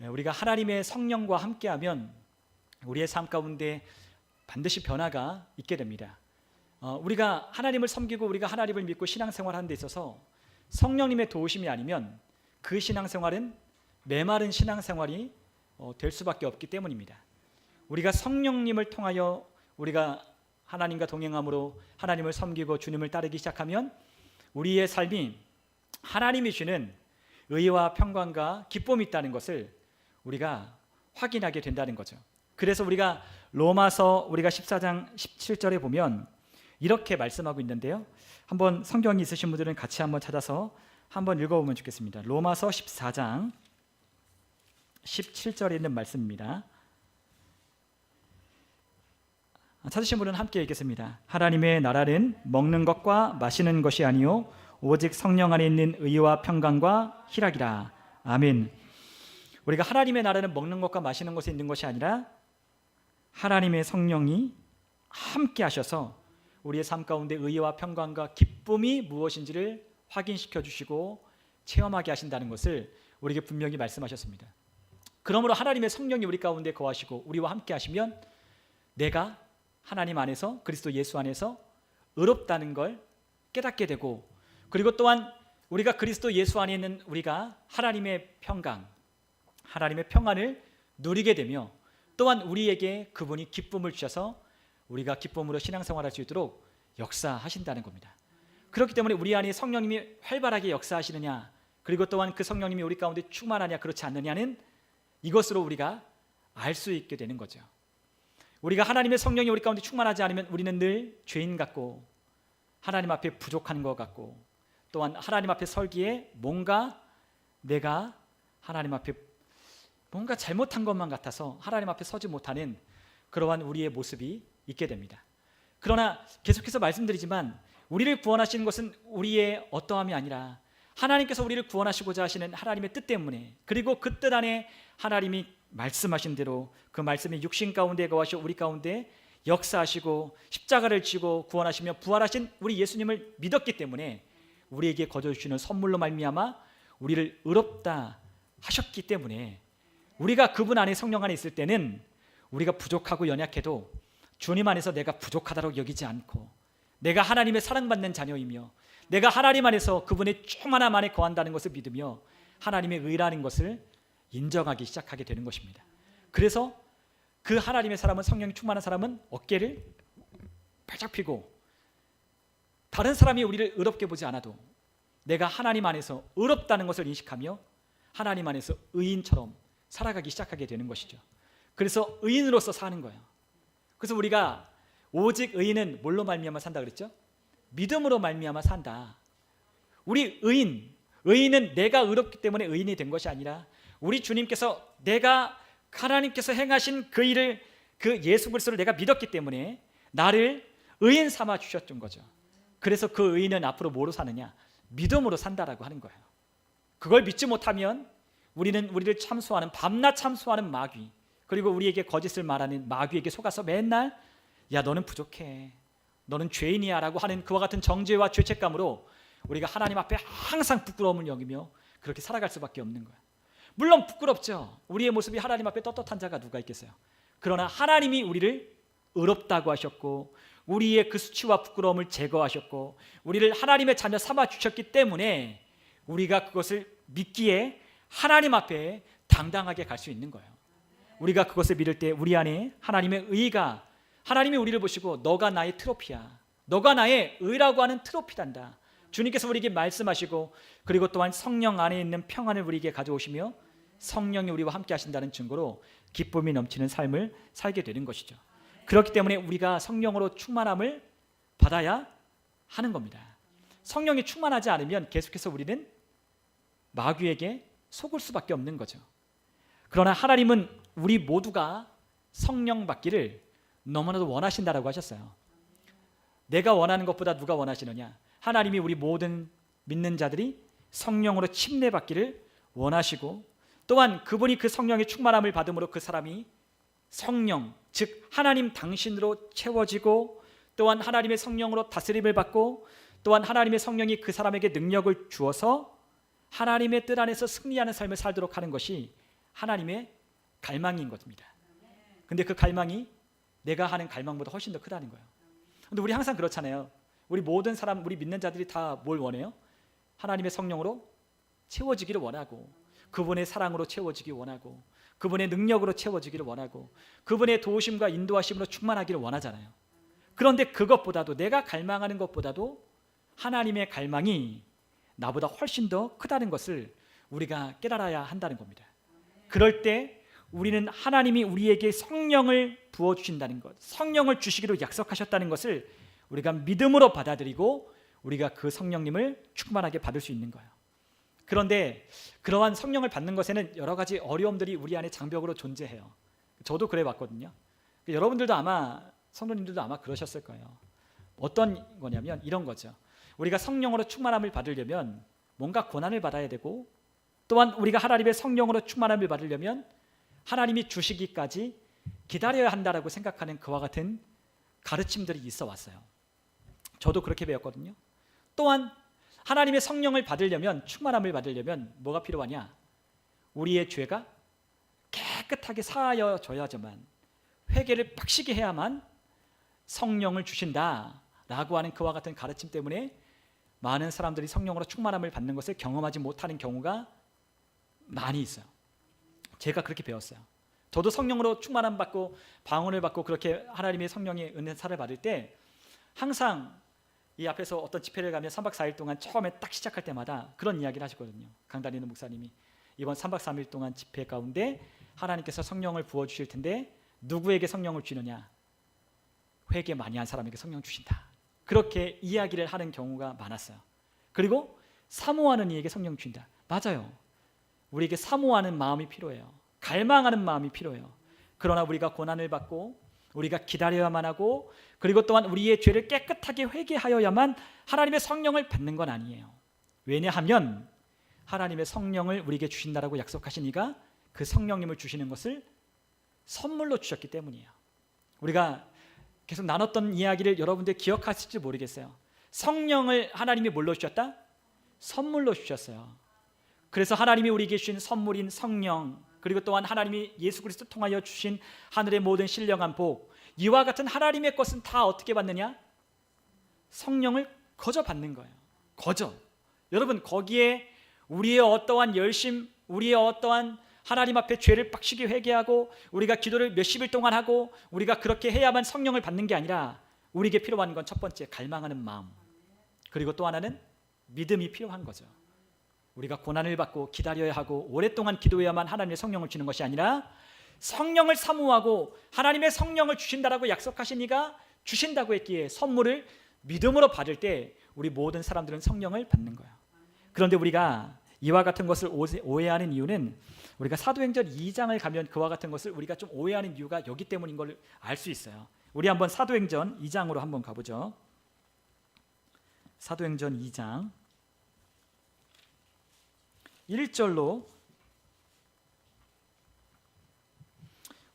우리가 하나님의 성령과 함께하면 우리의 삶 가운데 반드시 변화가 있게 됩니다. 우리가 하나님을 섬기고 우리가 하나님을 믿고 신앙생활하는 데 있어서 성령님의 도우심이 아니면 그 신앙생활은 메마른 신앙생활이 될 수밖에 없기 때문입니다. 우리가 성령님을 통하여 우리가 하나님과 동행함으로 하나님을 섬기고 주님을 따르기 시작하면 우리의 삶이 하나님이 주는 의와 평강과 기쁨이 있다는 것을 우리가 확인하게 된다는 거죠. 그래서 우리가 로마서 14장 17절에 보면 이렇게 말씀하고 있는데요, 한번 성경이 있으신 분들은 같이 한번 찾아서 한번 읽어보면 좋겠습니다. 로마서 14장 17절에 있는 말씀입니다. 찾으신 분은 함께 읽겠습니다. 하나님의 나라는 먹는 것과 마시는 것이 아니요 오직 성령 안에 있는 의와 평강과 희락이라. 아멘. 우리가 하나님의 나라는 먹는 것과 마시는 것에 있는 것이 아니라 하나님의 성령이 함께 하셔서 우리의 삶 가운데 의와 평강과 기쁨이 무엇인지를 확인시켜 주시고 체험하게 하신다는 것을 우리에게 분명히 말씀하셨습니다. 그러므로 하나님의 성령이 우리 가운데 거하시고 우리와 함께 하시면 내가 하나님 안에서, 그리스도 예수 안에서 의롭다는 걸 깨닫게 되고, 그리고 또한 우리가 그리스도 예수 안에 있는 우리가 하나님의 평강, 하나님의 평안을 누리게 되며, 또한 우리에게 그분이 기쁨을 주셔서 우리가 기쁨으로 신앙생활할 수 있도록 역사하신다는 겁니다. 그렇기 때문에 우리 안에 성령님이 활발하게 역사하시느냐, 그리고 또한 그 성령님이 우리 가운데 충만하냐 그렇지 않느냐는 이것으로 우리가 알 수 있게 되는 거죠. 우리가 하나님의 성령이 우리 가운데 충만하지 않으면 우리는 늘 죄인 같고 하나님 앞에 부족한 것 같고, 또한 하나님 앞에 설기에 뭔가 내가 하나님 앞에 뭔가 잘못한 것만 같아서 하나님 앞에 서지 못하는 그러한 우리의 모습이 있게 됩니다. 그러나 계속해서 말씀드리지만 우리를 구원하시는 것은 우리의 어떠함이 아니라 하나님께서 우리를 구원하시고자 하시는 하나님의 뜻 때문에, 그리고 그 뜻 안에 하나님이 말씀하신 대로 그 말씀이 육신 가운데 거하시고 우리 가운데 역사하시고 십자가를 지고 구원하시며 부활하신 우리 예수님을 믿었기 때문에 우리에게 거저주시는 선물로 말미암아 우리를 의롭다 하셨기 때문에, 우리가 그분 안에 성령 안에 있을 때는 우리가 부족하고 연약해도 주님 안에서 내가 부족하다고 여기지 않고 내가 하나님의 사랑받는 자녀이며 내가 하나님 안에서 그분의 충만함 안에 거한다는 것을 믿으며 하나님의 의라는 것을 인정하기 시작하게 되는 것입니다. 그래서 그 하나님의 사람은, 성령이 충만한 사람은 어깨를 바짝 펴고 다른 사람이 우리를 의롭게 보지 않아도 내가 하나님 안에서 의롭다는 것을 인식하며 하나님 안에서 의인처럼 살아가기 시작하게 되는 것이죠. 그래서 의인으로서 사는 거예요. 그래서 우리가 오직 의인은 뭘로 말미암아 산다 그랬죠? 믿음으로 말미암아 산다. 우리 의인은 내가 의롭기 때문에 의인이 된 것이 아니라 우리 주님께서 내가 하나님께서 행하신 그 일을, 그 예수 그리스도를 내가 믿었기 때문에 나를 의인 삼아 주셨던 거죠. 그래서 그 의인은 앞으로 뭐로 사느냐? 믿음으로 산다라고 하는 거예요. 그걸 믿지 못하면 우리는 우리를 참소하는, 밤낮 참소하는 마귀, 그리고 우리에게 거짓을 말하는 마귀에게 속아서 맨날 야 너는 부족해, 너는 죄인이야 라고 하는 그와 같은 정죄와 죄책감으로 우리가 하나님 앞에 항상 부끄러움을 여기며 그렇게 살아갈 수밖에 없는 거예요. 물론 부끄럽죠. 우리의 모습이 하나님 앞에 떳떳한 자가 누가 있겠어요. 그러나 하나님이 우리를 의롭다고 하셨고 우리의 그 수치와 부끄러움을 제거하셨고 우리를 하나님의 자녀 삼아 주셨기 때문에 우리가 그것을 믿기에 하나님 앞에 당당하게 갈 수 있는 거예요. 우리가 그것을 믿을 때 우리 안에 하나님의 의가, 하나님이 우리를 보시고 너가 나의 트로피야, 너가 나의 의라고 하는 트로피단다. 주님께서 우리에게 말씀하시고, 그리고 또한 성령 안에 있는 평안을 우리에게 가져오시며 성령이 우리와 함께 하신다는 증거로 기쁨이 넘치는 삶을 살게 되는 것이죠. 그렇기 때문에 우리가 성령으로 충만함을 받아야 하는 겁니다. 성령이 충만하지 않으면 계속해서 우리는 마귀에게 속을 수밖에 없는 거죠. 그러나 하나님은 우리 모두가 성령 받기를 너무나도 원하신다라고 하셨어요. 내가 원하는 것보다 누가 원하시느냐? 하나님이 우리 모든 믿는 자들이 성령으로 침례받기를 원하시고, 또한 그분이 그 성령의 충만함을 받음으로 그 사람이 성령, 즉 하나님 당신으로 채워지고, 또한 하나님의 성령으로 다스림을 받고, 또한 하나님의 성령이 그 사람에게 능력을 주어서 하나님의 뜻 안에서 승리하는 삶을 살도록 하는 것이 하나님의 갈망인 것입니다. 근데 그 갈망이 내가 하는 갈망보다 훨씬 더 크다는 거예요. 근데 우리 항상 그렇잖아요. 우리 모든 사람, 우리 믿는 자들이 다 뭘 원해요? 하나님의 성령으로 채워지기를 원하고, 그분의 사랑으로 채워지기 원하고, 그분의 능력으로 채워지기를 원하고, 그분의 도우심과 인도하심으로 충만하기를 원하잖아요. 그런데 그것보다도, 내가 갈망하는 것보다도 하나님의 갈망이 나보다 훨씬 더 크다는 것을 우리가 깨달아야 한다는 겁니다. 그럴 때 우리는 하나님이 우리에게 성령을 부어주신다는 것, 성령을 주시기로 약속하셨다는 것을 우리가 믿음으로 받아들이고 우리가 그 성령님을 충만하게 받을 수 있는 거예요. 그런데 그러한 성령을 받는 것에는 여러 가지 어려움들이 우리 안에 장벽으로 존재해요. 저도 그래 왔거든요. 여러분들도 아마, 성도님들도 아마 그러셨을 거예요. 어떤 거냐면 이런 거죠. 우리가 성령으로 충만함을 받으려면 뭔가 고난을 받아야 되고, 또한 우리가 하나님의 성령으로 충만함을 받으려면 하나님이 주시기까지 기다려야 한다라고 생각하는 그와 같은 가르침들이 있어 왔어요. 저도 그렇게 배웠거든요. 또한 하나님의 성령을 받으려면, 충만함을 받으려면 뭐가 필요하냐? 우리의 죄가 깨끗하게 사하여져야지만, 회개를 빡시게 해야만 성령을 주신다라고 하는 그와 같은 가르침 때문에 많은 사람들이 성령으로 충만함을 받는 것을 경험하지 못하는 경우가 많이 있어요. 제가 그렇게 배웠어요. 저도 성령으로 충만함 받고 방언을 받고 그렇게 하나님의 성령의 은사를 받을 때 항상 이 앞에서 어떤 집회를 가면 3박 4일 동안 처음에 딱 시작할 때마다 그런 이야기를 하시거든요. 강다니는 목사님이 이번 3박 3일 동안 집회 가운데 하나님께서 성령을 부어주실 텐데 누구에게 성령을 주느냐? 회개 많이 한 사람에게 성령 주신다. 그렇게 이야기를 하는 경우가 많았어요. 그리고 사모하는 이에게 성령 주신다. 맞아요. 우리에게 사모하는 마음이 필요해요. 갈망하는 마음이 필요해요. 그러나 우리가 고난을 받고 우리가 기다려야만 하고, 그리고 또한 우리의 죄를 깨끗하게 회개하여야만 하나님의 성령을 받는 건 아니에요. 왜냐하면 하나님의 성령을 우리에게 주신다라고 약속하신 이가 그 성령님을 주시는 것을 선물로 주셨기 때문이에요. 우리가 계속 나눴던 이야기를 여러분들 기억하실지 모르겠어요. 성령을 하나님이 뭘로 주셨다? 선물로 주셨어요. 그래서 하나님이 우리에게 주신 선물인 성령, 그리고 또한 하나님이 예수 그리스도 통하여 주신 하늘의 모든 신령한 복, 이와 같은 하나님의 것은 다 어떻게 받느냐? 성령을 거저 받는 거예요. 거저. 여러분, 거기에 우리의 어떠한 열심, 우리의 어떠한 하나님 앞에 죄를 빡시게 회개하고 우리가 기도를 몇십일 동안 하고 우리가 그렇게 해야만 성령을 받는 게 아니라, 우리에게 필요한 건 첫 번째 갈망하는 마음, 그리고 또 하나는 믿음이 필요한 거죠. 우리가 고난을 받고 기다려야 하고 오랫동안 기도해야만 하나님의 성령을 주는 것이 아니라, 성령을 사모하고 하나님의 성령을 주신다라고 약속하신 이가 주신다고 했기에 선물을 믿음으로 받을 때 우리 모든 사람들은 성령을 받는 거예요. 그런데 우리가 이와 같은 것을 오해하는 이유는, 우리가 사도행전 2장을 가면 그와 같은 것을 우리가 좀 오해하는 이유가 여기 때문인 걸 알 수 있어요. 우리 한번 사도행전 2장으로 한번 가보죠. 사도행전 2장 1절로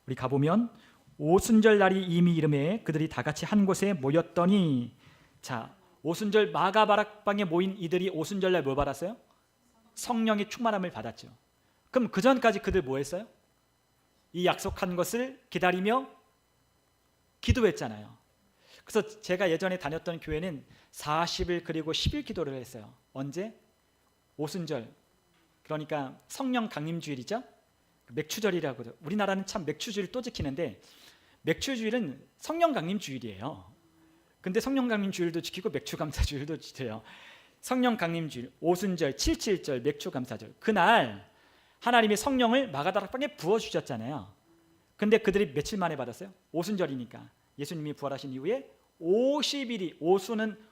우리 가보면, 오순절 날이 이미 이름에 그들이 다 같이 한 곳에 모였더니, 자, 오순절 마가바락방에 모인 이들이 오순절 날 뭘 받았어요? 성령의 충만함을 받았죠. 그럼 그 전까지 그들 뭐 했어요? 이 약속한 것을 기다리며 기도했잖아요. 그래서 제가 예전에 다녔던 교회는 40일 그리고 10일 기도를 했어요. 언제? 오순절, 그러니까 성령 강림주일이죠. 맥추절이라고 하죠. 우리나라는 참 맥추주일 또 지키는데, 맥추주일은 성령 강림주일이에요. 근데 성령 강림주일도 지키고 맥추감사주일도 지켜요. 성령 강림주일, 오순절, 7.7절, 맥추감사절, 그날 하나님의 성령을 마가다락방에 부어주셨잖아요. 근데 그들이 며칠 만에 받았어요? 오순절이니까 예수님이 부활하신 이후에 50일이, 오순은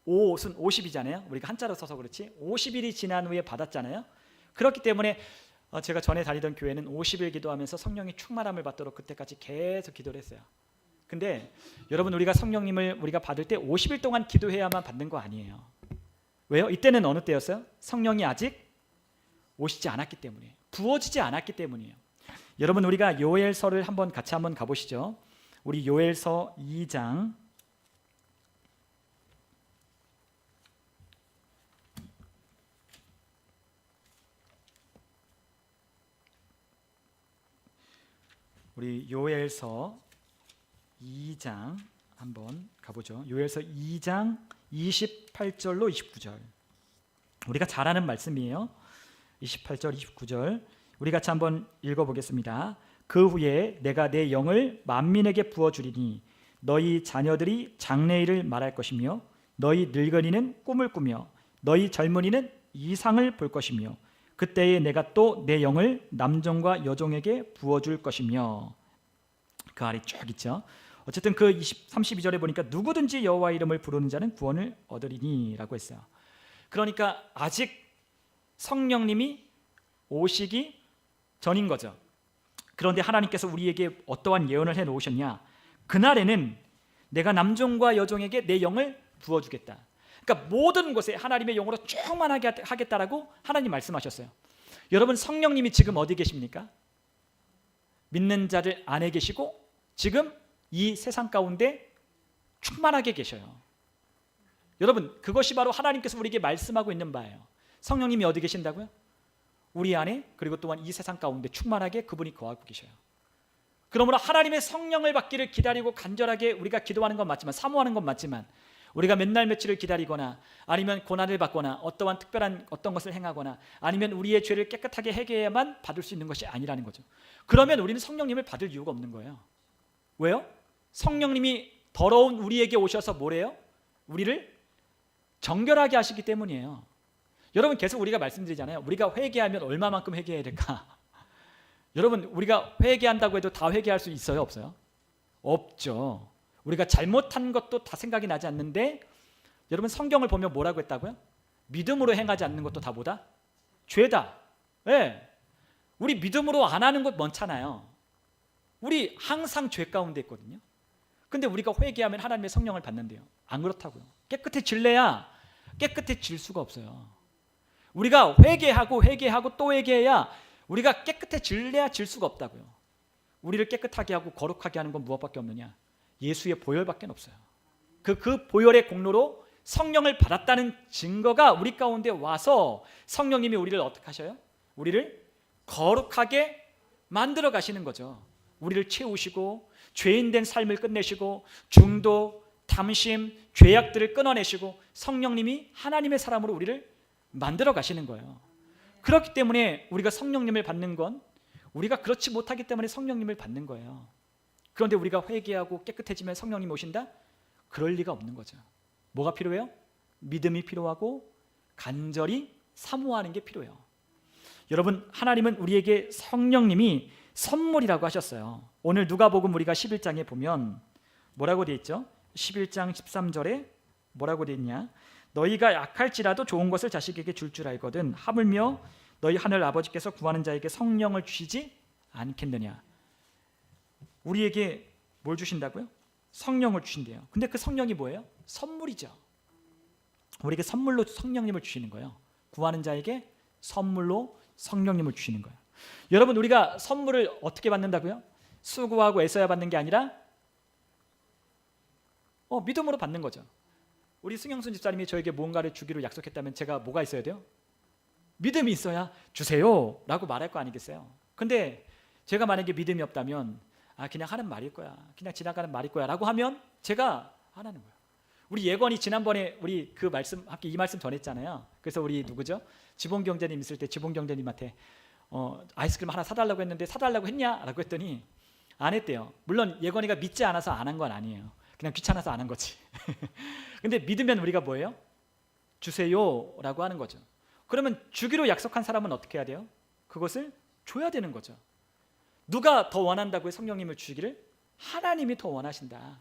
50이잖아요. 우리가 한자로 써서 그렇지 50일이 지난 후에 받았잖아요. 그렇기 때문에 제가 전에 다니던 교회는 50일 기도하면서 성령의 충만함을 받도록 그때까지 계속 기도를 했어요. 근데 여러분, 우리가 성령님을 우리가 받을 때 50일 동안 기도해야만 받는 거 아니에요. 왜요? 이때는 어느 때였어요? 성령이 아직 오시지 않았기 때문이에요. 부어지지 않았기 때문이에요. 여러분, 우리가 요엘서를 같이 한번 가보시죠. 우리 요엘서 2장 우리 요엘서 2장 한번 가보죠. 요엘서 2장 28절로 29절. 우리가 잘 아는 말씀이에요. 28절 29절 우리 같이 한번 읽어보겠습니다. 그 후에 내가 내 영을 만민에게 부어주리니 너희 자녀들이 장래일을 말할 것이며 너희 늙은이는 꿈을 꾸며 너희 젊은이는 이상을 볼 것이며 그때에 내가 또 내 영을 남종과 여종에게 부어줄 것이며. 그 아래 쭉 있죠. 어쨌든 그 32절에 보니까 누구든지 여호와 이름을 부르는 자는 구원을 얻으리니 라고 했어요. 그러니까 아직 성령님이 오시기 전인 거죠. 그런데 하나님께서 우리에게 어떠한 예언을 해 놓으셨냐? 그날에는 내가 남종과 여종에게 내 영을 부어주겠다. 그러니까 모든 곳에 하나님의 영으로 충만하게 하겠다라고 하나님 말씀하셨어요. 여러분, 성령님이 지금 어디 계십니까? 믿는 자들 안에 계시고 지금 이 세상 가운데 충만하게 계셔요. 여러분, 그것이 바로 하나님께서 우리에게 말씀하고 있는 바예요. 성령님이 어디 계신다고요? 우리 안에, 그리고 또한 이 세상 가운데 충만하게 그분이 거하고 계셔요. 그러므로 하나님의 성령을 받기를 기다리고 간절하게 우리가 기도하는 건 맞지만, 사모하는 건 맞지만, 우리가 맨날 며칠을 기다리거나 아니면 고난을 받거나 어떠한 특별한 어떤 것을 행하거나 아니면 우리의 죄를 깨끗하게 해결해야만 받을 수 있는 것이 아니라는 거죠. 그러면 우리는 성령님을 받을 이유가 없는 거예요. 왜요? 성령님이 더러운 우리에게 오셔서 뭐래요? 우리를 정결하게 하시기 때문이에요. 여러분, 계속 우리가 말씀드리잖아요. 우리가 회개하면 얼마만큼 회개해야 될까? 여러분, 우리가 회개한다고 해도 다 회개할 수 있어요? 없어요? 없죠. 우리가 잘못한 것도 다 생각이 나지 않는데, 여러분 성경을 보면 뭐라고 했다고요? 믿음으로 행하지 않는 것도 다 뭐다? 죄다. 네. 우리 믿음으로 안 하는 것 많잖아요. 우리 항상 죄 가운데 있거든요. 근데 우리가 회개하면 하나님의 성령을 받는데요. 안 그렇다고요. 깨끗해질래야 깨끗해질 수가 없어요. 우리가 회개하고 또 회개해야 우리가 깨끗해질래야 질 수가 없다고요. 우리를 깨끗하게 하고 거룩하게 하는 건 무엇밖에 없느냐? 예수의 보혈밖에 없어요. 그 보혈의 공로로 성령을 받았다는 증거가 우리 가운데 와서 성령님이 우리를 어떻게 하셔요? 우리를 거룩하게 만들어 가시는 거죠. 우리를 채우시고 죄인된 삶을 끝내시고 중도, 탐심, 죄악들을 끊어내시고 성령님이 하나님의 사람으로 우리를 만들어 가시는 거예요. 그렇기 때문에 우리가 성령님을 받는 건 우리가 그렇지 못하기 때문에 성령님을 받는 거예요. 그런데 우리가 회개하고 깨끗해지면 성령님이 오신다? 그럴 리가 없는 거죠. 뭐가 필요해요? 믿음이 필요하고 간절히 사모하는 게 필요해요. 여러분, 하나님은 우리에게 성령님이 선물이라고 하셨어요. 오늘 누가복음 우리가 11장에 보면 뭐라고 되어 있죠? 11장 13절에 뭐라고 되어 있냐? 너희가 약할지라도 좋은 것을 자식에게 줄 알거든 하물며 너희 하늘 아버지께서 구하는 자에게 성령을 주시지 않겠느냐? 우리에게 뭘 주신다고요? 성령을 주신대요. 근데 그 성령이 뭐예요? 선물이죠. 우리에게 선물로 성령님을 주시는 거예요. 구하는 자에게 선물로 성령님을 주시는 거예요. 여러분, 우리가 선물을 어떻게 받는다고요? 수고하고 애써야 받는 게 아니라 믿음으로 받는 거죠. 우리 승영순 집사님이 저에게 뭔가를 주기로 약속했다면 제가 뭐가 있어야 돼요? 믿음이 있어야 주세요 라고 말할 거 아니겠어요? 근데 제가 만약에 믿음이 없다면 그냥 하는 말일 거야, 그냥 지나가는 말일 거야 라고 하면 제가 안 하는 거예요. 우리 예건이 지난번에 우리 그 말씀 함께 이 말씀 전했잖아요. 그래서 우리 누구죠? 지봉 경제님 있을 때 지봉 경제님한테 아이스크림 하나 사달라고 했는데 사달라고 했냐? 라고 했더니 안 했대요. 물론 예건이가 믿지 않아서 안 한 건 아니에요. 그냥 귀찮아서 안 한 거지. 근데 믿으면 우리가 뭐예요? 주세요 라고 하는 거죠. 그러면 주기로 약속한 사람은 어떻게 해야 돼요? 그것을 줘야 되는 거죠. 누가 더 원한다고요? 성령님을 주기를? 하나님이 더 원하신다.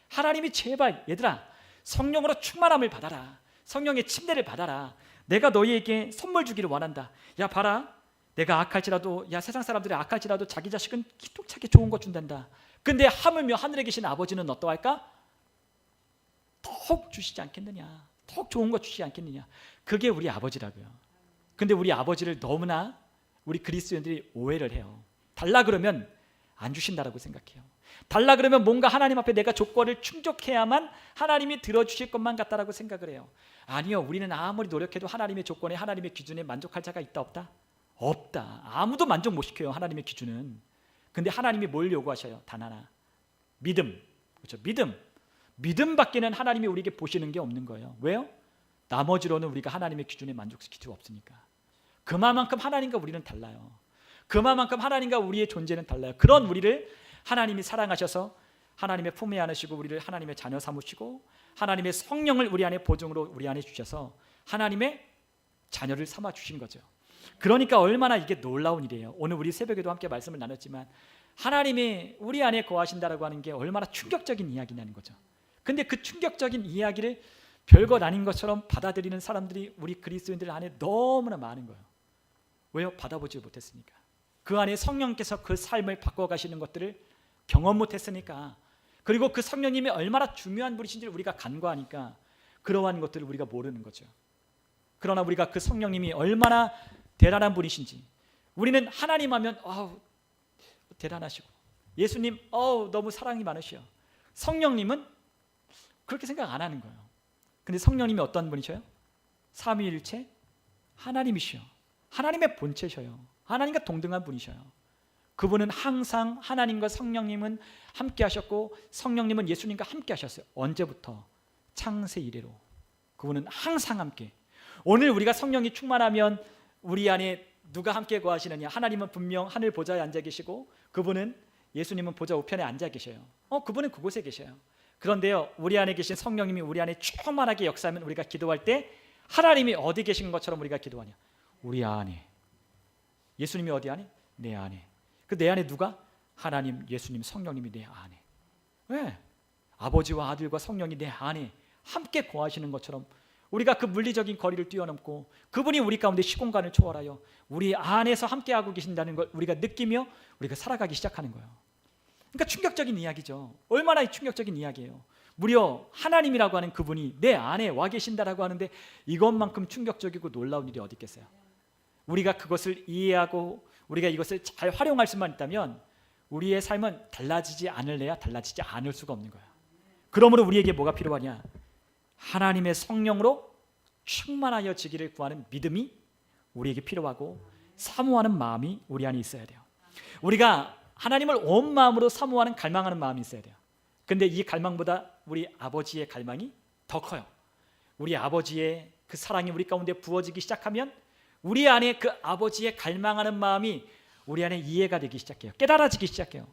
하나님이 제발 얘들아 성령으로 충만함을 받아라. 성령의 침례를 받아라. 내가 너희에게 선물 주기를 원한다. 야 봐라, 내가 악할지라도, 야 세상 사람들이 악할지라도 자기 자식은 기똥차게 좋은 거 준단다. 근데 하물며 하늘에 계신 아버지는 어떠할까? 더욱 주시지 않겠느냐, 더욱 좋은 거 주시지 않겠느냐. 그게 우리 아버지라고요. 근데 우리 아버지를 너무나 우리 그리스도인들이 오해를 해요. 달라 그러면 안 주신다라고 생각해요. 달라 그러면 뭔가 하나님 앞에 내가 조건을 충족해야만 하나님이 들어주실 것만 같다라고 생각을 해요. 아니요, 우리는 아무리 노력해도 하나님의 조건에, 하나님의 기준에 만족할 자가 있다 없다? 없다. 아무도 만족 못 시켜요, 하나님의 기준은. 근데 하나님이 뭘 요구하셔요? 단 하나, 믿음. 그렇죠? 믿음밖에는 하나님이 우리에게 보시는 게 없는 거예요. 왜요? 나머지로는 우리가 하나님의 기준에 만족시킬 수 없으니까. 그만큼 하나님과 우리는 달라요. 그만큼 하나님과 우리의 존재는 달라요. 그런 우리를 하나님이 사랑하셔서 하나님의 품에 안으시고 우리를 하나님의 자녀 삼으시고 하나님의 성령을 우리 안에 보증으로 우리 안에 주셔서 하나님의 자녀를 삼아 주신 거죠. 그러니까 얼마나 이게 놀라운 일이에요. 오늘 우리 새벽에도 함께 말씀을 나눴지만 하나님이 우리 안에 거하신다라고 하는 게 얼마나 충격적인 이야기냐는 거죠. 근데 그 충격적인 이야기를 별것 아닌 것처럼 받아들이는 사람들이 우리 그리스도인들 안에 너무나 많은 거예요. 왜요? 받아보지 못했으니까. 그 안에 성령께서 그 삶을 바꿔가시는 것들을 경험 못했으니까. 그리고 그 성령님이 얼마나 중요한 분이신지를 우리가 간과하니까 그러한 것들을 우리가 모르는 거죠. 그러나 우리가 그 성령님이 얼마나 대단한 분이신지, 우리는 하나님 하면 대단하시고, 예수님 너무 사랑이 많으셔. 성령님은 그렇게 생각 안 하는 거예요. 근데 성령님이 어떤 분이셔요? 삼위일체 하나님이셔. 하나님의 본체셔요. 하나님과 동등한 분이셔요. 그분은 항상 하나님과 성령님은 함께 하셨고 성령님은 예수님과 함께 하셨어요. 언제부터? 창세 이래로. 그분은 항상 함께. 오늘 우리가 성령이 충만하면 우리 안에 누가 함께 거하시느냐? 하나님은 분명 하늘 보좌에 앉아 계시고 그분은, 예수님은 보좌 우편에 앉아 계셔요. 그분은 그곳에 계셔요. 그런데요, 우리 안에 계신 성령님이 우리 안에 충만하게 역사하면 우리가 기도할 때 하나님이 어디 계신 것처럼 우리가 기도하냐? 우리 안에. 예수님이 어디 안에? 내 안에. 그 내 안에 누가? 하나님, 예수님, 성령님이 내 안에. 왜? 아버지와 아들과 성령이 내 안에 함께 거하시는 것처럼 우리가 그 물리적인 거리를 뛰어넘고 그분이 우리 가운데 시공간을 초월하여 우리 안에서 함께하고 계신다는 걸 우리가 느끼며 우리가 살아가기 시작하는 거예요. 그러니까 충격적인 이야기죠. 얼마나 충격적인 이야기예요. 무려 하나님이라고 하는 그분이 내 안에 와 계신다라고 하는데 이것만큼 충격적이고 놀라운 일이 어디 있겠어요. 우리가 그것을 이해하고 우리가 이것을 잘 활용할 수만 있다면 우리의 삶은 달라지지 않을래야 달라지지 않을 수가 없는 거예요. 그러므로 우리에게 뭐가 필요하냐? 하나님의 성령으로 충만하여지기를 구하는 믿음이 우리에게 필요하고 사모하는 마음이 우리 안에 있어야 돼요. 우리가 하나님을 온 마음으로 사모하는 갈망하는 마음이 있어야 돼요. 근데 이 갈망보다 우리 아버지의 갈망이 더 커요. 우리 아버지의 그 사랑이 우리 가운데 부어지기 시작하면 우리 안에 그 아버지의 갈망하는 마음이 우리 안에 이해가 되기 시작해요. 깨달아지기 시작해요.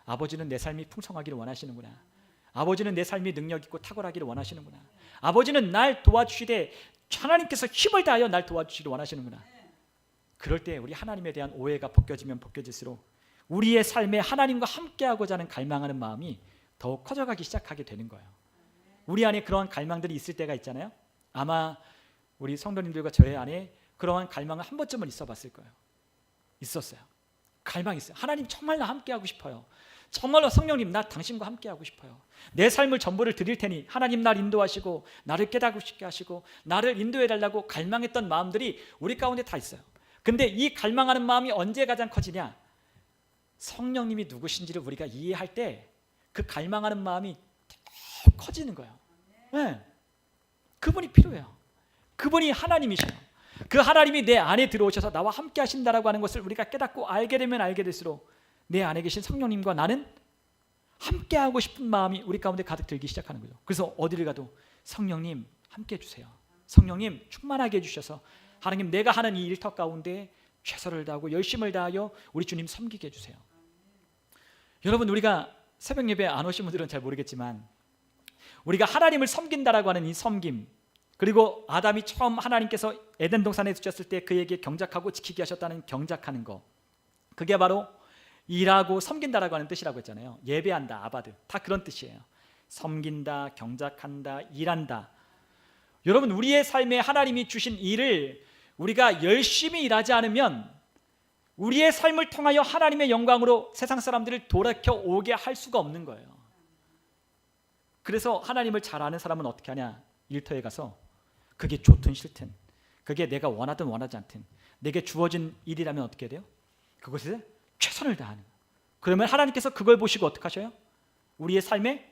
아버지는 내 삶이 풍성하기를 원하시는구나. 아버지는 내 삶이 능력 있고 탁월하기를 원하시는구나. 아버지는 날 도와주시되 하나님께서 힘을 다하여 날 도와주시기를 원하시는구나. 그럴 때 우리 하나님에 대한 오해가 벗겨지면 벗겨질수록 우리의 삶에 하나님과 함께하고자 하는 갈망하는 마음이 더욱 커져가기 시작하게 되는 거예요. 우리 안에 그러한 갈망들이 있을 때가 있잖아요. 아마 우리 성도님들과 저의 안에 그러한 갈망을 한 번쯤은 있어 봤을 거예요. 있었어요. 갈망이 있어요. 하나님 정말 나 함께하고 싶어요. 정말로 성령님 나 당신과 함께하고 싶어요. 내 삶을 전부를 드릴 테니 하나님 날 인도하시고 나를 깨닫고 싶게 하시고 나를 인도해달라고 갈망했던 마음들이 우리 가운데 다 있어요. 근데 이 갈망하는 마음이 언제 가장 커지냐? 성령님이 누구신지를 우리가 이해할 때 그 갈망하는 마음이 더 커지는 거예요. 네. 그분이 필요해요. 그분이 하나님이셔요. 그 하나님이 내 안에 들어오셔서 나와 함께 하신다라고 하는 것을 우리가 깨닫고 알게 되면 알게 될수록 내 안에 계신 성령님과 나는 함께하고 싶은 마음이 우리 가운데 가득 들기 시작하는 거죠. 그래서 어디를 가도 성령님 함께 해주세요. 성령님 충만하게 해주셔서 하나님 내가 하는 이 일터 가운데 최선을 다하고 열심을 다하여 우리 주님 섬기게 해주세요. 여러분, 우리가 새벽 예배 안 오신 분들은 잘 모르겠지만 우리가 하나님을 섬긴다라고 하는 이 섬김, 그리고 아담이 처음 하나님께서 에덴 동산에 두셨을 때 그에게 경작하고 지키게 하셨다는 경작하는 거, 그게 바로 일하고 섬긴다라고 하는 뜻이라고 했잖아요. 예배한다, 아바드, 다 그런 뜻이에요. 섬긴다, 경작한다, 일한다. 여러분, 우리의 삶에 하나님이 주신 일을 우리가 열심히 일하지 않으면 우리의 삶을 통하여 하나님의 영광으로 세상 사람들을 돌이켜 오게 할 수가 없는 거예요. 그래서 하나님을 잘 아는 사람은 어떻게 하냐? 일터에 가서 그게 좋든 싫든, 그게 내가 원하든 원하지 않든 내게 주어진 일이라면 어떻게 해야 돼요? 그것에 최선을 다하는. 그러면 하나님께서 그걸 보시고 어떻게 하셔요? 우리의 삶에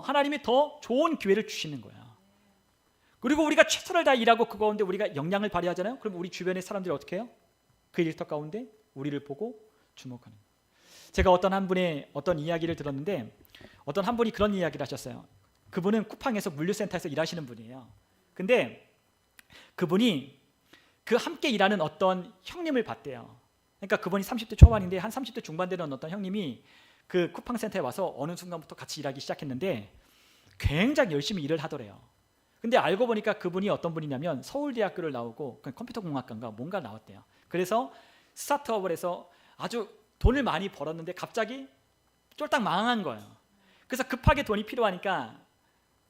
하나님이 더 좋은 기회를 주시는 거야. 그리고 우리가 최선을 다해 일하고 그 가운데 우리가 역량을 발휘하잖아요. 그럼 우리 주변의 사람들이 어떻게 해요? 그 일터 가운데 우리를 보고 주목하는 거예요. 제가 어떤 한 분의 어떤 이야기를 들었는데 어떤 한 분이 그런 이야기를 하셨어요. 그분은 쿠팡에서 물류센터에서 일하시는 분이에요. 근데 그분이 그 함께 일하는 어떤 형님을 봤대요. 그러니까 그분이 30대 초반인데 한 30대 중반 되는 어떤 형님이 그 쿠팡센터에 와서 어느 순간부터 같이 일하기 시작했는데 굉장히 열심히 일을 하더래요. 근데 알고 보니까 그분이 어떤 분이냐면 서울대학교를 나오고 컴퓨터공학과인가 뭔가 나왔대요. 그래서 스타트업을 해서 아주 돈을 많이 벌었는데 갑자기 쫄딱 망한 거예요. 그래서 급하게 돈이 필요하니까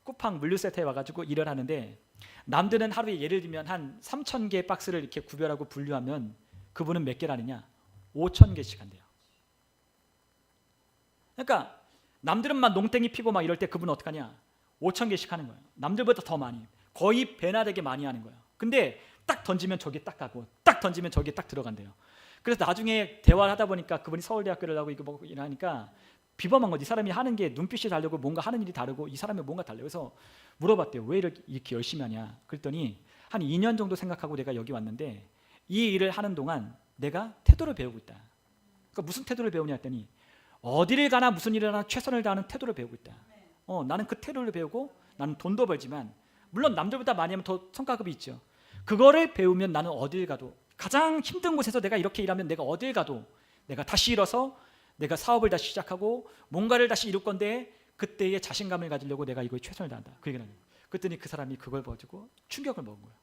쿠팡 물류센터에 와가지고 일을 하는데 남들은 하루에 예를 들면 한 3,000개 박스를 이렇게 구별하고 분류하면 그분은 몇 개를 하느냐? 5,000개씩 한대요. 그러니까 남들은 막 농땡이 피고 막 이럴 때 그분은 어떻게 하냐? 5,000개씩 하는 거예요. 남들보다 더 많이, 거의 배나 되게 많이 하는 거예요. 근데 딱 던지면 저기 딱 가고 딱 던지면 저기 딱 들어간대요. 그래서 나중에 대화를 하다 보니까 그분이 서울대학교를 나오고 이거 먹고 일하니까 비범한 거지. 이 사람이 하는 게 눈빛이 다르고 뭔가 하는 일이 다르고 이 사람이 뭔가 달라요. 그래서 물어봤대요. 왜 이렇게 열심히 하냐? 그랬더니 한 2년 정도 생각하고 내가 여기 왔는데 이 일을 하는 동안 내가 태도를 배우고 있다. 그러니까 무슨 태도를 배우냐 했더니 어디를 가나 무슨 일을 하나 최선을 다하는 태도를 배우고 있다. 나는 그 태도를 배우고 나는 돈도 벌지만 물론 남들보다 많이 하면 더 성과급이 있죠. 그거를 배우면 나는 어딜 가도 가장 힘든 곳에서 내가 이렇게 일하면 내가 어딜 가도 내가 다시 일어서 내가 사업을 다시 시작하고 뭔가를 다시 이룰 건데 그때의 자신감을 가지려고 내가 이거에 최선을 다한다. 그 얘기를 하는 거예요. 그랬더니 그 사람이 그걸 가지고 충격을 먹은 거예요.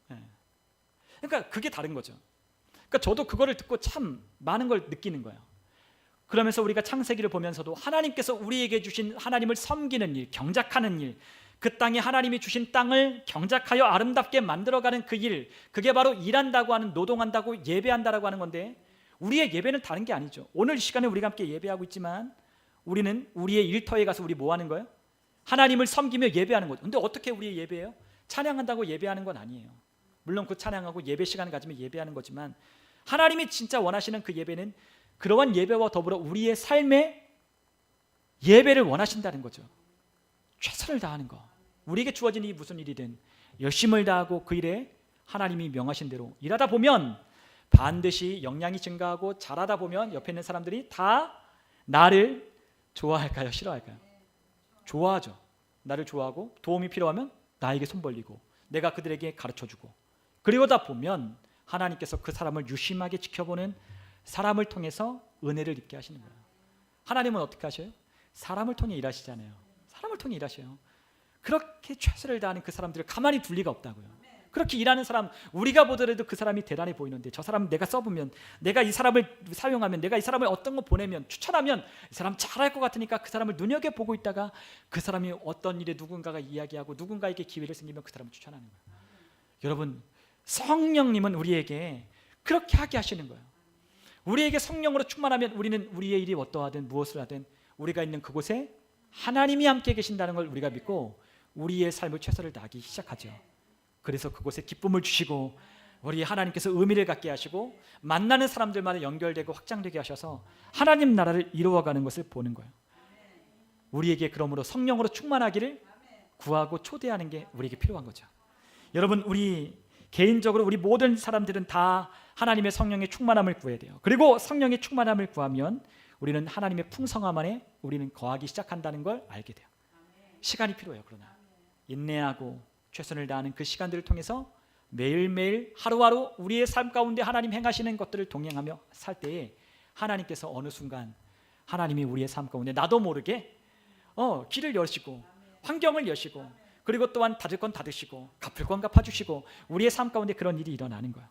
네. 그러니까 그게 다른 거죠. 그러니까 저도 그거를 듣고 참 많은 걸 느끼는 거예요. 그러면서 우리가 창세기를 보면서도 하나님께서 우리에게 주신 하나님을 섬기는 일, 경작하는 일, 그 땅에 하나님이 주신 땅을 경작하여 아름답게 만들어가는 그 일, 그게 바로 일한다고 하는, 노동한다고 예배한다라고 하는 건데 우리의 예배는 다른 게 아니죠. 오늘 이 시간에 우리가 함께 예배하고 있지만 우리는 우리의 일터에 가서 우리 뭐 하는 거예요? 하나님을 섬기며 예배하는 거죠. 근데 어떻게 우리의 예배예요? 찬양한다고 예배하는 건 아니에요. 물론 그 찬양하고 예배 시간을 가지면 예배하는 거지만 하나님이 진짜 원하시는 그 예배는 그러한 예배와 더불어 우리의 삶의 예배를 원하신다는 거죠. 최선을 다하는 거. 우리에게 주어진 일이 무슨 일이든 열심을 다하고 그 일에 하나님이 명하신 대로 일하다 보면 반드시 역량이 증가하고 잘하다 보면 옆에 있는 사람들이 다 나를 좋아할까요? 싫어할까요? 좋아하죠. 나를 좋아하고 도움이 필요하면 나에게 손 벌리고 내가 그들에게 가르쳐주고 그러다 보면 하나님께서 그 사람을 유심하게 지켜보는 사람을 통해서 은혜를 입게 하시는 거예요. 하나님은 어떻게 하셔요? 사람을 통해 일하시잖아요. 사람을 통해 일하셔요. 그렇게 최선을 다하는 그 사람들을 가만히 둘 리가 없다고요. 그렇게 일하는 사람, 우리가 보더라도 그 사람이 대단해 보이는데 저 사람 내가 써보면, 내가 이 사람을 사용하면, 내가 이 사람을 어떤 거 보내면, 추천하면 이 사람 잘할 것 같으니까 그 사람을 눈여겨보고 있다가 그 사람이 어떤 일에 누군가가 이야기하고 누군가에게 기회를 생기면 그 사람을 추천하는 거예요. 여러분, 성령님은 우리에게 그렇게 하게 하시는 거예요. 우리에게 성령으로 충만하면 우리는 우리의 일이 어떠하든 무엇을 하든 우리가 있는 그곳에 하나님이 함께 계신다는 걸 우리가 믿고 우리의 삶을 최선을 다하기 시작하죠. 그래서 그곳에 기쁨을 주시고 우리 하나님께서 의미를 갖게 하시고 만나는 사람들마다 연결되고 확장되게 하셔서 하나님 나라를 이루어가는 것을 보는 거예요. 우리에게 그러므로 성령으로 충만하기를 구하고 초대하는 게 우리에게 필요한 거죠. 여러분, 우리 개인적으로 우리 모든 사람들은 다 하나님의 성령의 충만함을 구해야 돼요. 그리고 성령의 충만함을 구하면 우리는 하나님의 풍성함 안에 우리는 거하기 시작한다는 걸 알게 돼요. 시간이 필요해요. 그러나 인내하고 최선을 다하는 그 시간들을 통해서 매일매일 하루하루 우리의 삶 가운데 하나님 행하시는 것들을 동행하며 살 때에 하나님께서 어느 순간 하나님이 우리의 삶 가운데 나도 모르게 길을 여시고 환경을 여시고 그리고 또한 받을 건 받으시고 갚을 건 갚아주시고 우리의 삶 가운데 그런 일이 일어나는 거예요.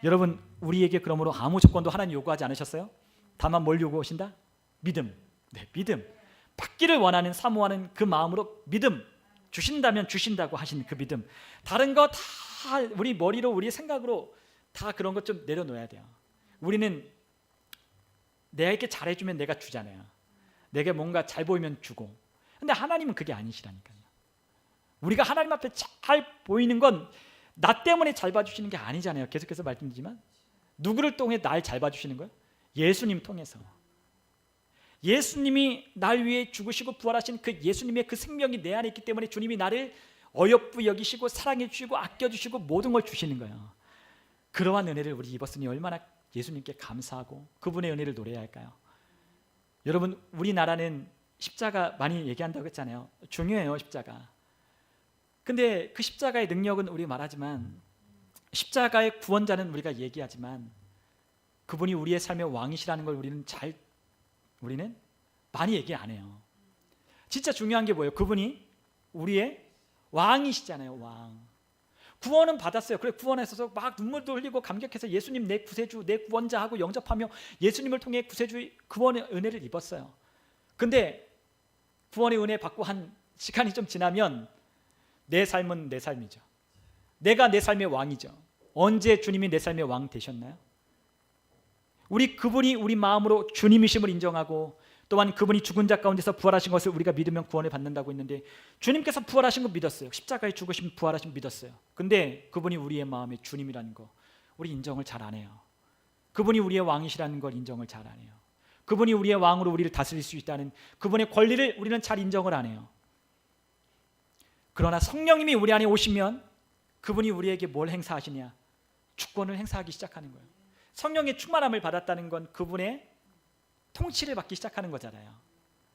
여러분, 우리에게 그러므로 아무 조건도 하나님 요구하지 않으셨어요? 다만 뭘 요구하신다? 믿음. 네, 믿음. 받기를 원하는, 사모하는 그 마음으로 믿음. 주신다면 주신다고 하신 그 믿음. 다른 거 다 우리 머리로, 우리 생각으로 다 그런 것 좀 내려놓아야 돼요. 우리는 내게 잘해주면 내가 주잖아요. 내게 뭔가 잘 보이면 주고. 근데 하나님은 그게 아니시라니까요. 우리가 하나님 앞에 잘 보이는 건 나 때문에 잘 봐주시는 게 아니잖아요. 계속해서 말씀드리지만 누구를 통해 날 잘 봐주시는 거예요? 예수님 통해서. 예수님이 날 위해 죽으시고 부활하신 그 예수님의 그 생명이 내 안에 있기 때문에 주님이 나를 어여쁘 여기시고 사랑해 주시고 아껴 주시고 모든 걸 주시는 거예요. 그러한 은혜를 우리 입었으니 얼마나 예수님께 감사하고 그분의 은혜를 노래해야 할까요? 여러분, 우리나라는 십자가 많이 얘기한다고 했잖아요. 중요해요, 십자가. 근데 그 십자가의 능력은 우리 말하지만, 십자가의 구원자는 우리가 얘기하지만, 그분이 우리의 삶의 왕이시라는 걸 우리는 많이 얘기 안 해요. 진짜 중요한 게 뭐예요? 그분이 우리의 왕이시잖아요. 왕. 구원은 받았어요. 그래, 구원했어서 막 눈물도 흘리고 감격해서 예수님 내 구세주, 내 구원자 하고 영접하며 예수님을 통해 구세주의 구원의 은혜를 입었어요. 근데 구원의 은혜 받고 한 시간이 좀 지나면 내 삶은 내 삶이죠. 내가 내 삶의 왕이죠. 언제 주님이 내 삶의 왕 되셨나요? 그분이 우리 마음으로 주님이심을 인정하고, 또한 그분이 죽은 자 가운데서 부활하신 것을 우리가 믿으면 구원을 받는다고 했는데, 주님께서 부활하신 거 믿었어요. 십자가에 죽으신 부활하신 거 믿었어요. 근데 그분이 우리의 마음의 주님이라는 거 우리 인정을 잘 안 해요. 그분이 우리의 왕이시라는 걸 인정을 잘 안 해요. 그분이 우리의 왕으로 우리를 다스릴 수 있다는 그분의 권리를 우리는 잘 인정을 안 해요. 그러나 성령님이 우리 안에 오시면 그분이 우리에게 뭘 행사하시냐? 주권을 행사하기 시작하는 거예요. 성령의 충만함을 받았다는 건 그분의 통치를 받기 시작하는 거잖아요.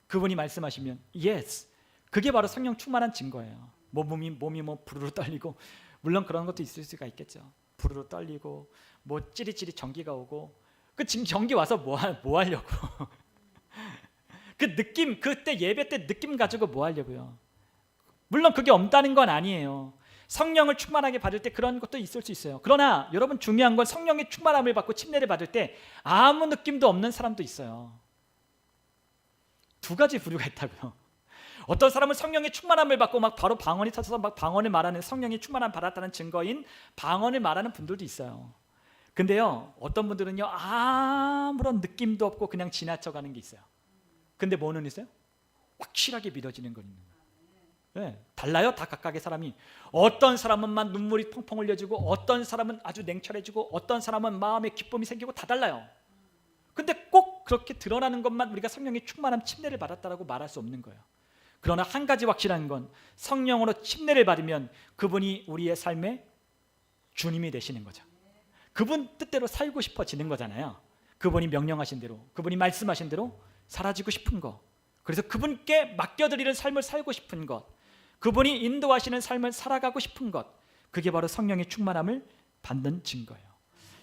그분이 말씀하시면 yes, 그게 바로 성령 충만한 증거예요. 몸이 부르르 떨리고, 물론 그런 것도 있을 수가 있겠죠. 부르르 떨리고 뭐 찌릿찌릿 전기가 오고, 그 지금 전기 와서 뭐 하려고 그 느낌, 그때 예배 때 느낌 가지고 뭐 하려고요. 물론 그게 없다는 건 아니에요. 성령을 충만하게 받을 때 그런 것도 있을 수 있어요. 그러나 여러분, 중요한 건 성령의 충만함을 받고 침례를 받을 때 아무 느낌도 없는 사람도 있어요. 두 가지 부류가 있다고요. 어떤 사람은 성령의 충만함을 받고 막 바로 방언이 터져서 막 방언을 말하는, 성령의 충만함 받았다는 증거인 방언을 말하는 분들도 있어요. 근데요, 어떤 분들은요 아무런 느낌도 없고 그냥 지나쳐가는 게 있어요. 근데 뭐는 있어요? 확실하게 믿어지는 건 있는 거예요. 네, 달라요. 다 각각의 사람이. 어떤 사람은 막 눈물이 펑펑 흘려지고, 어떤 사람은 아주 냉철해지고, 어떤 사람은 마음에 기쁨이 생기고, 다 달라요. 근데 꼭 그렇게 드러나는 것만 우리가 성령의 충만함 침례를 받았다라고 말할 수 없는 거예요. 그러나 한 가지 확실한 건, 성령으로 침례를 받으면 그분이 우리의 삶의 주님이 되시는 거죠. 그분 뜻대로 살고 싶어지는 거잖아요. 그분이 명령하신 대로, 그분이 말씀하신 대로 살아지고 싶은 거, 그래서 그분께 맡겨드리는 삶을 살고 싶은 것, 그분이 인도하시는 삶을 살아가고 싶은 것, 그게 바로 성령의 충만함을 받는 증거예요.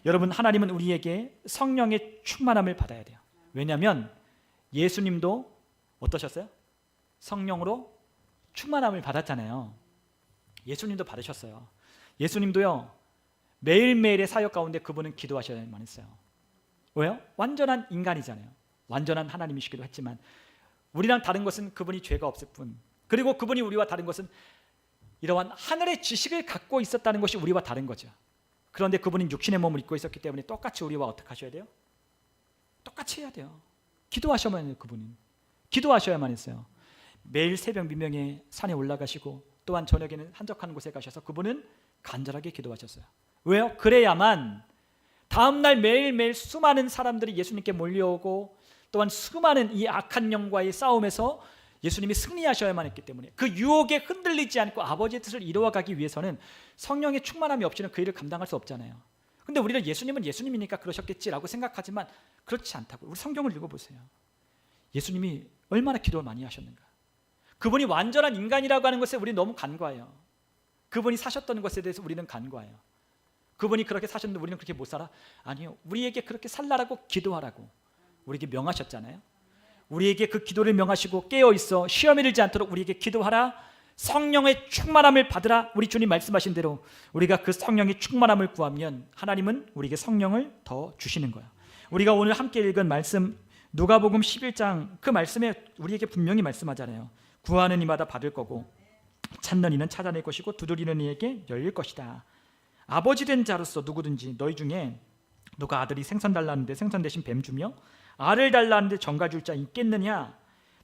여러분, 하나님은 우리에게 성령의 충만함을 받아야 돼요. 왜냐하면 예수님도 어떠셨어요? 성령으로 충만함을 받았잖아요. 예수님도 받으셨어요. 예수님도요, 매일매일의 사역 가운데 그분은 기도하셔야만 했어요. 왜요? 완전한 인간이잖아요. 완전한 하나님이시기도 했지만, 우리랑 다른 것은 그분이 죄가 없을 뿐, 그리고 그분이 우리와 다른 것은 이러한 하늘의 지식을 갖고 있었다는 것이 우리와 다른 거죠. 그런데 그분은 육신의 몸을 입고 있었기 때문에 똑같이 우리와 어떻게 하셔야 돼요? 똑같이 해야 돼요. 기도하셔야만 해요. 그분은 기도하셔야만 했어요. 매일 새벽 미명에 산에 올라가시고, 또한 저녁에는 한적한 곳에 가셔서 그분은 간절하게 기도하셨어요. 왜요? 그래야만 다음날 매일매일 수많은 사람들이 예수님께 몰려오고, 또한 수많은 이 악한 영과의 싸움에서 예수님이 승리하셔야만 했기 때문에, 그 유혹에 흔들리지 않고 아버지의 뜻을 이루어가기 위해서는 성령의 충만함이 없이는 그 일을 감당할 수 없잖아요. 근데 우리는 예수님은 예수님이니까 그러셨겠지라고 생각하지만 그렇지 않다고요. 우리 성경을 읽어보세요. 예수님이 얼마나 기도를 많이 하셨는가. 그분이 완전한 인간이라고 하는 것에 우리는 너무 간과해요. 그분이 사셨던 것에 대해서 우리는 간과해요. 그분이 그렇게 사셨는데 우리는 그렇게 못 살아? 아니요. 우리에게 그렇게 살라라고 기도하라고 우리에게 명하셨잖아요. 우리에게 그 기도를 명하시고, 깨어있어 시험에 들지 않도록 우리에게 기도하라, 성령의 충만함을 받으라, 우리 주님 말씀하신 대로 우리가 그 성령의 충만함을 구하면 하나님은 우리에게 성령을 더 주시는 거야. 우리가 오늘 함께 읽은 말씀, 누가복음 11장, 그 말씀에 우리에게 분명히 말씀하잖아요. 구하는 이마다 받을 거고, 찾는 이는 찾아낼 것이고, 두드리는 이에게 열릴 것이다. 아버지 된 자로서 누구든지 너희 중에 누가 아들이 생선 달라는데 생선 대신 뱀 주며, 알을 달라는데 정가 줄 자 있겠느냐?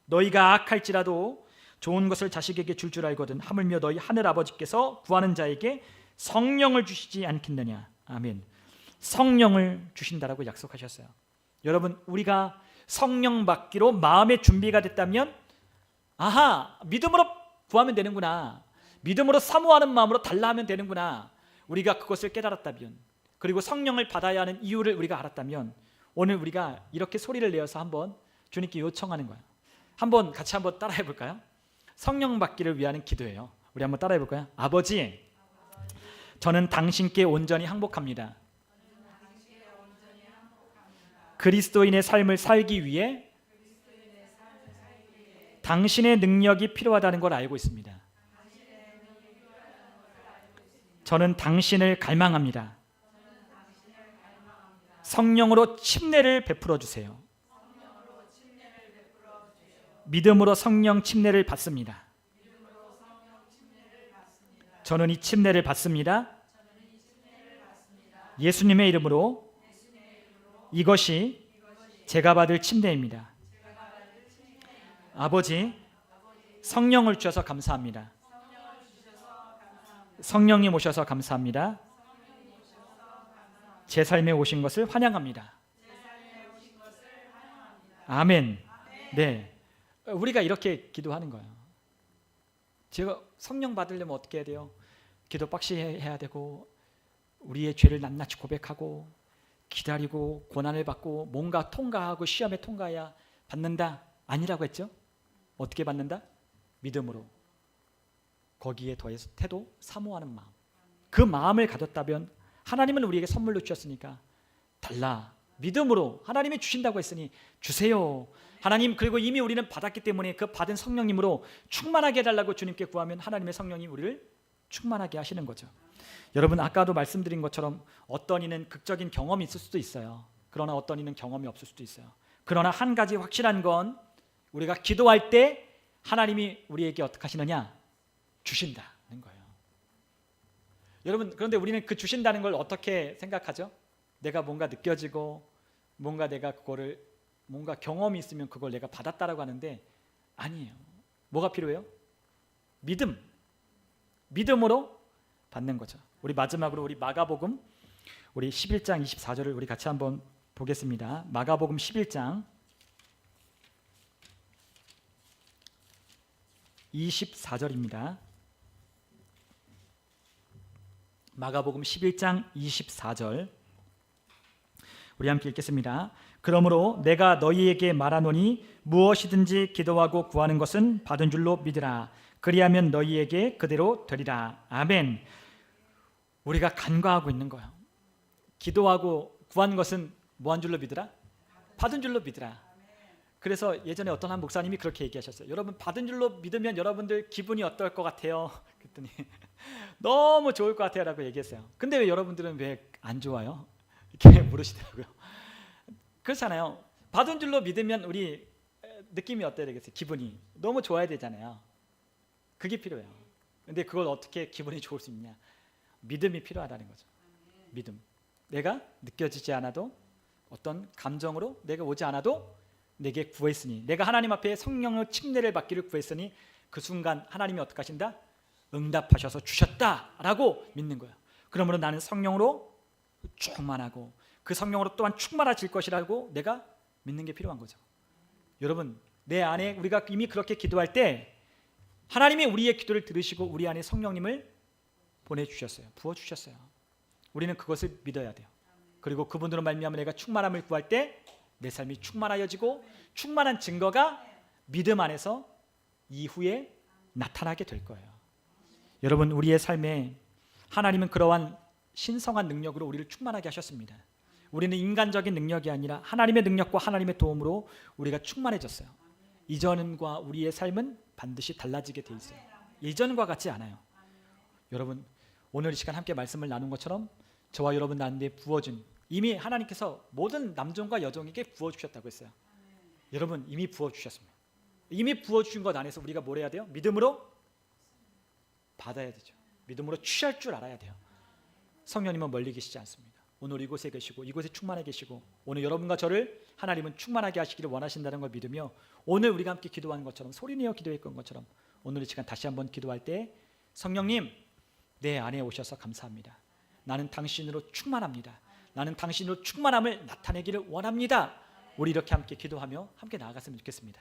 너희가 악할지라도 좋은 것을 자식에게 줄 알거든 하물며 너희 하늘 아버지께서 구하는 자에게 성령을 주시지 않겠느냐? 아멘. 성령을 주신다라고 약속하셨어요. 여러분, 우리가 성령 받기로 마음의 준비가 됐다면, 아하, 믿음으로 구하면 되는구나, 믿음으로 사모하는 마음으로 달라 하면 되는구나, 우리가 그것을 깨달았다면, 그리고 성령을 받아야 하는 이유를 우리가 알았다면 오늘 우리가 이렇게 소리를 내어서 한번 주님께 요청하는 거예요. 한번 같이 한번 따라해 볼까요? 성령 받기를 위한 기도예요. 우리 한번 따라해 볼까요? 아버지, 저는 당신께 온전히 항복합니다. 그리스도인의 삶을 살기 위해 당신의 능력이 필요하다는 걸 알고 있습니다. 저는 당신을 갈망합니다. 성령으로 침례를 베풀어 주세요. 믿음으로 성령 침례를 받습니다. 저는 이 침례를 받습니다. 예수님의 이름으로 이것이 제가 받을 침례입니다. 아버지, 성령을 주셔서 감사합니다. 성령님 오셔서 감사합니다. 제 삶에 오신 것을 환영합니다. 아멘. 네, 우리가 이렇게 기도하는 거예요. 제가 성령 받으려면 어떻게 해야 돼요? 기도 빡시게 해야 되고, 우리의 죄를 낱낱이 고백하고, 기다리고, 고난을 받고, 뭔가 통과하고, 시험에 통과해야 받는다? 아니라고 했죠? 어떻게 받는다? 믿음으로. 거기에 더해서 태도, 사모하는 마음. 그 마음을 가졌다면 하나님은 우리에게 선물로 주셨으니까 달라. 믿음으로 하나님이 주신다고 했으니 주세요. 하나님, 그리고 이미 우리는 받았기 때문에 그 받은 성령님으로 충만하게 해달라고 주님께 구하면 하나님의 성령이 우리를 충만하게 하시는 거죠. 여러분, 아까도 말씀드린 것처럼 어떤 이는 극적인 경험이 있을 수도 있어요. 그러나 어떤 이는 경험이 없을 수도 있어요. 그러나 한 가지 확실한 건 우리가 기도할 때 하나님이 우리에게 어떻게 하시느냐? 주신다는 거예요. 여러분, 그런데 우리는 그 주신다는 걸 어떻게 생각하죠? 내가 뭔가 느껴지고 뭔가 내가 그거를 뭔가 경험이 있으면 그걸 내가 받았다라고 하는데 아니에요. 뭐가 필요해요? 믿음. 믿음으로 받는 거죠. 우리 마지막으로 우리 마가복음 우리 11장 24절을 우리 같이 한번 보겠습니다. 마가복음 11장 24절입니다. 마가복음 11장 24절 우리 함께 읽겠습니다. 그러므로 내가 너희에게 말하노니 무엇이든지 기도하고 구하는 것은 받은 줄로 믿으라. 그리하면 너희에게 그대로 되리라. 아멘. 우리가 간과하고 있는 거예요. 기도하고 구한 것은 뭐한 줄로 믿으라? 받은 줄로 믿으라. 그래서 예전에 어떤 한 목사님이 그렇게 얘기하셨어요. 여러분, 받은 줄로 믿으면 여러분들 기분이 어떨 것 같아요? 그랬더니 너무 좋을 것 같아요 라고 얘기했어요. 근데 왜 여러분들은 왜 안 좋아요? 이렇게 물으시더라고요. 그렇잖아요. 받은 줄로 믿으면 우리 느낌이 어때야 되겠어요? 기분이 너무 좋아야 되잖아요. 그게 필요해요. 근데 그걸 어떻게 기분이 좋을 수 있냐? 믿음이 필요하다는 거죠. 믿음. 내가 느껴지지 않아도 어떤 감정으로 내가 오지 않아도 내게 구했으니, 내가 하나님 앞에 성령의 침례를 받기를 구했으니 그 순간 하나님이 어떻게 하신다? 응답하셔서 주셨다라고 믿는 거예요. 그러므로 나는 성령으로 충만하고 그 성령으로 또한 충만해질 것이라고 내가 믿는 게 필요한 거죠. 여러분, 내 안에 우리가 이미 그렇게 기도할 때 하나님이 우리의 기도를 들으시고 우리 안에 성령님을 보내주셨어요. 부어주셨어요. 우리는 그것을 믿어야 돼요. 그리고 그분으로 말미암아 내가 충만함을 구할 때 내 삶이 충만하여지고 충만한 증거가 믿음 안에서 이후에 나타나게 될 거예요. 여러분, 우리의 삶에 하나님은 그러한 신성한 능력으로 우리를 충만하게 하셨습니다. 우리는 인간적인 능력이 아니라 하나님의 능력과 하나님의 도움으로 우리가 충만해졌어요. 이전과 우리의 삶은 반드시 달라지게 돼 있어요. 예전과 같지 않아요. 여러분, 오늘 이 시간 함께 말씀을 나눈 것처럼 저와 여러분 나한테 부어준, 이미 하나님께서 모든 남종과 여종에게 부어주셨다고 했어요. 여러분, 이미 부어주셨습니다. 이미 부어주신 것 안에서 우리가 뭘 해야 돼요? 믿음으로 받아야 되죠. 믿음으로 취할 줄 알아야 돼요. 성령님은 멀리 계시지 않습니다. 오늘 이곳에 계시고 이곳에 충만해 계시고 오늘 여러분과 저를 하나님은 충만하게 하시기를 원하신다는 걸 믿으며 오늘 우리가 함께 기도하는 것처럼, 소리내어 기도했던 것처럼 오늘 이 시간 다시 한번 기도할 때 성령님, 내 안에 오셔서 감사합니다. 나는 당신으로 충만합니다. 나는 당신으로 충만함을 나타내기를 원합니다. 우리 이렇게 함께 기도하며 함께 나아갔으면 좋겠습니다.